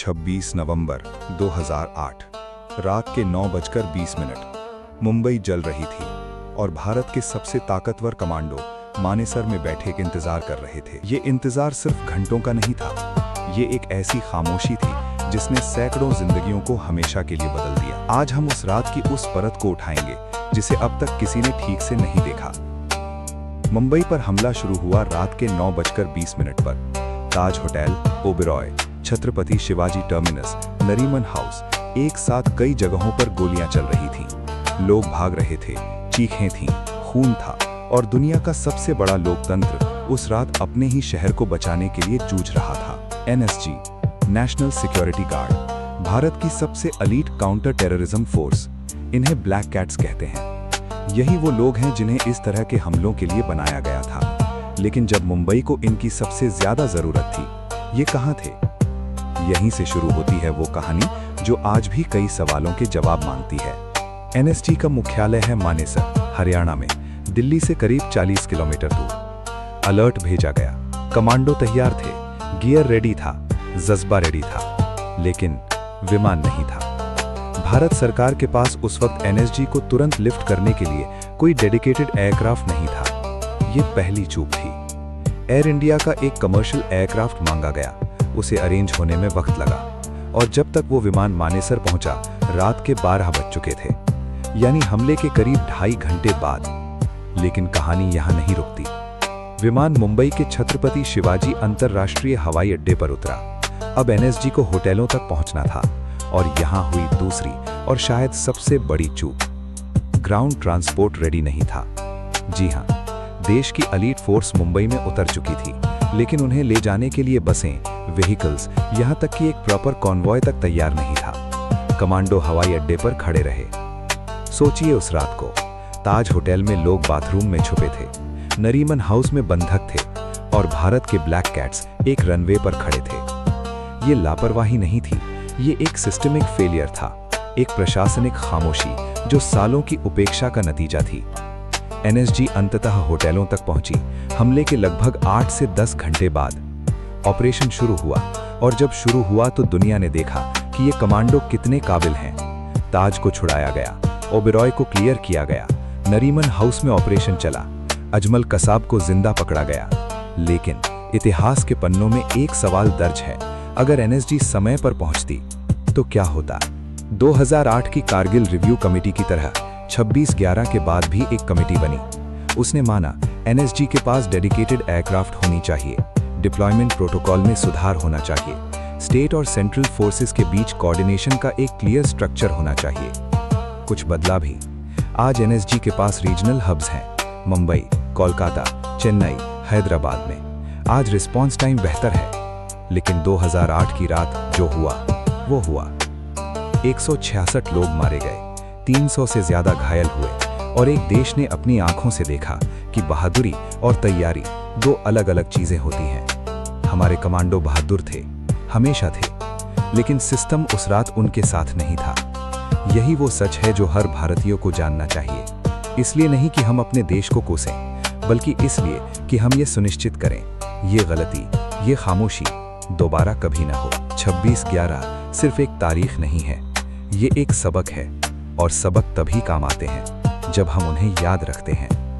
26 नवंबर 2008 रात के 9:20 मुंबई जल रही थी और भारत के सबसे ताकतवर कमांडो मानेसर में बैठे एक इंतजार कर रहे थे। ये इंतजार सिर्फ घंटों का नहीं था, ये एक ऐसी खामोशी थी जिसने सैकड़ों जिंदगियों को हमेशा के लिए बदल दिया। आज हम उस रात की उस परत को उठाएंगे जिसे अब तक किसी ने ठीक से नहीं देखा। मुंबई पर हमला शुरू हुआ रात के 9:20 पर। Taj hotel, Oberoi, Chhatrapati Shivaji terminus, Nariman house, एक साथ कई जगहों पर गोलियां चल रही थीं। लोग भाग रहे थे, चीखें थीं, खून था और दुनिया का सबसे बड़ा लोकतंत्र उस रात अपने ही शहर को बचाने के लिए जूझ रहा था। NSG, national security guard, Bharat की सबसे एलीट काउंटर टेररिज्म फोर्स, इन्हें ब्लैक कैट्स कहते हैं। यही वो लोग हैं जिन्हें इस तरह के हमलों के लिए बनाया गया था। लेकिन जब मुंबई को इनकी सबसे ज्यादा जरूरत थी, ये कहां थे? यहीं से शुरू होती है वो कहानी जो आज भी कई सवालों के जवाब मांगती है। एनएसजी का मुख्यालय है मानेसर, हरियाणा में, दिल्ली से करीब 40 किलोमीटर दूर। अलर्ट भेजा गया, कमांडो तैयार थे, गियर रेडी था, जज्बा रेडी था, लेकिन विमान नहीं था। भारत सरकार के पास उस वक्त एनएसजी को तुरंत लिफ्ट करने के लिए कोई डेडिकेटेड एयरक्राफ्ट नहीं था। ये पहली चूक थी। एयर इंडिया का एक कमर्शियल एयरक्राफ्ट मांगा गया, उसे अरेंज होने में वक्त लगा और जब तक वो विमान मानेसर पहुंचा, रात के 12 बज चुके थे, यानी हमले के करीब 2.5 घंटे बाद। लेकिन कहानी यहां नहीं रुकती। विमान मुंबई के छत्रपति शिवाजी अंतरराष्ट्रीय हवाई अड्डे पर उतरा। अब एनएसजी को होटलों तक पहुंचना था और यहां हुई दूसरी और शायद सबसे बड़ी चूक। ग्राउंड ट्रांसपोर्ट रेडी नहीं था। जी हां, देश की एलीट फोर्स मुंबई में उतर चुकी थी, लेकिन उन्हें ले जाने के लिए बसें, व्हीकल्स, यहां तक कि एक प्रॉपर कॉन्वॉय तक तैयार नहीं था। कमांडो हवाई अड्डे पर खड़े रहे। सोचिए उस रात को, ताज होटल में लोग बाथरूम में छुपे थे, नरीमन हाउस में बंधक थे और भारत के ब्लैक कैट्स एक रनवे पर खड़े थे। ये लापरवाही नहीं थी, ये एक सिस्टमिक फेलियर था, एक प्रशासनिक खामोशी जो सालों की उपेक्षा का नतीजा थी। एनएसजी अंततः होटलों तक पहुंची, हमले के लगभग 8 से 10 घंटे बाद। ऑपरेशन शुरू हुआ और जब शुरू हुआ तो दुनिया ने देखा कि ये कमांडो कितने काबिल हैं। ताज को छुड़ाया गया, ओबेरॉय को क्लियर किया गया, नरीमन हाउस में ऑपरेशन चला, अजमल कसाब को जिंदा पकड़ा गया। लेकिन इतिहास के पन्नों में एक सवाल दर्ज है, अगर एनएसजी समय पर पहुंचती तो क्या होता? 2008 की कारगिल रिव्यू कमेटी की तरह 26/11 के बाद भी एक कमेटी बनी। उसने माना एनएसजी के पास डेडिकेटेड एयरक्राफ्ट होनी चाहिए, डिप्लॉयमेंट प्रोटोकॉल में सुधार होना चाहिए, स्टेट और सेंट्रल फोर्सेस के बीच कोऑर्डिनेशन का एक क्लियर स्ट्रक्चर होना चाहिए। कुछ बदला भी। आज एनएसजी के पास रीजनल हब्स हैं, मुंबई, कोलकाता, चेन्नई, हैदराबाद में। आज रिस्पॉन्स टाइम बेहतर है, लेकिन 2008 की रात जो हुआ वो हुआ। 166 लोग मारे गए, 300 से ज्यादा घायल हुए और एक देश ने अपनी आंखों से देखा कि बहादुरी और तैयारी दो अलग अलग चीजें होती हैं। हमारे कमांडो बहादुर थे, हमेशा थे, लेकिन सिस्टम उस रात उनके साथ नहीं था। यही वो सच है जो हर भारतीय को जानना चाहिए। इसलिए नहीं कि हम अपने देश को कोसें, बल्कि इसलिए कि हम ये सुनिश्चित करें, ये गलती, ये खामोशी दोबारा कभी ना हो। 26/11 सिर्फ एक तारीख नहीं है, ये एक सबक है और सबक तभी काम आते हैं जब हम उन्हें याद रखते हैं।